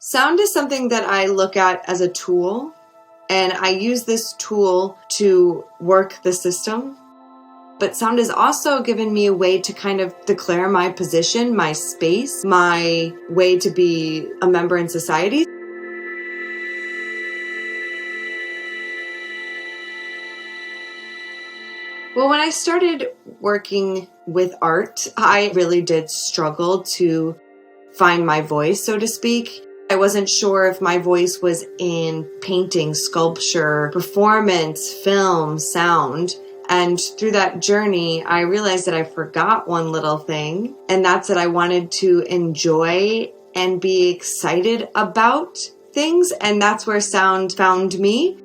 Sound is something that I look at as a tool, and I use this tool to work the system. But sound has also given me a way to kind of declare my position, my space, my way to be a member in society. Well, when I started working with art, I really did struggle to find my voice, so to speak. I wasn't sure if my voice was in painting, sculpture, performance, film, sound. And through that journey, I realized that I forgot one little thing, and that's that I wanted to enjoy and be excited about things, and that's where sound found me.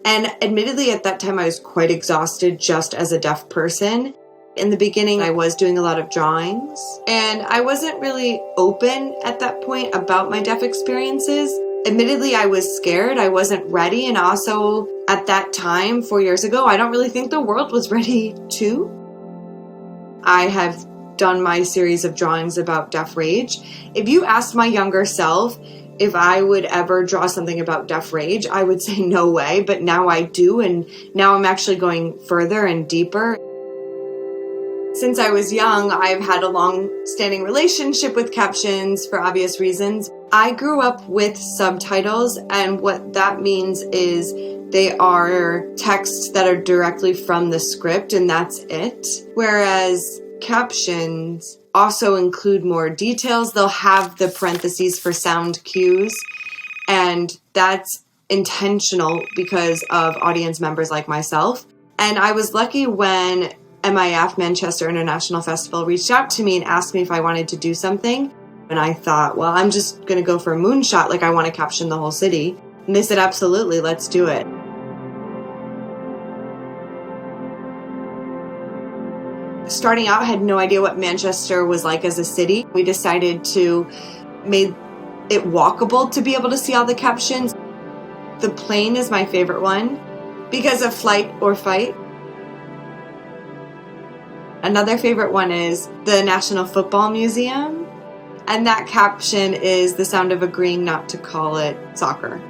And admittedly, at that time, I was quite exhausted just as a deaf person. In the beginning, I was doing a lot of drawings, and I wasn't really open at that point about my deaf experiences. Admittedly, I was scared. I wasn't ready. And also, at that time, 4 years ago, I don't really think the world was ready to. I have done my series of drawings about deaf rage. If you asked my younger self if I would ever draw something about deaf rage, I would say no way, but now I do, and now I'm actually going further and deeper. Since I was young, I've had a long-standing relationship with captions for obvious reasons. I grew up with subtitles, and what that means is they are texts that are directly from the script, and that's it. Whereas captions also include more details. They'll have the parentheses for sound cues, and that's intentional because of audience members like myself. And I was lucky when MIF, Manchester International Festival, reached out to me and asked me if I wanted to do something. And I thought, well, I'm just going to go for a moonshot, like I want to caption the whole city. And they said, absolutely, let's do it. Starting out, I had no idea what Manchester was like as a city. We decided to make it walkable to be able to see all the captions. The plane is my favorite one because of flight or fight. Another favorite one is the National Football Museum, and that caption is the sound of agreeing not to call it soccer.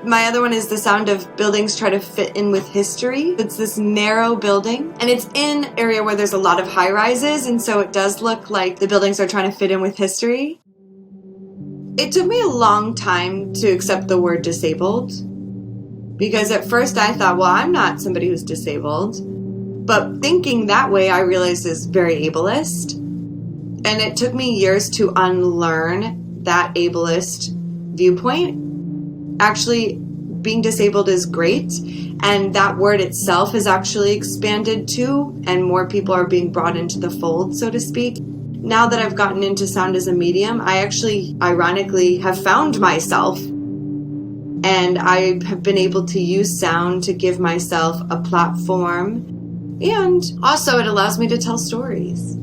My other one is the sound of buildings try to fit in with history. It's this narrow building, and it's in an area where there's a lot of high-rises, and so it does look like the buildings are trying to fit in with history. It took me a long time to accept the word disabled, because at first I thought, well, I'm not somebody who's disabled. But thinking that way, I realized is very ableist. And it took me years to unlearn that ableist viewpoint. Actually, being disabled is great, and that word itself has actually expanded too, and more people are being brought into the fold, so to speak. Now that I've gotten into sound as a medium, I actually, ironically, have found myself, and I have been able to use sound to give myself a platform, and also it allows me to tell stories.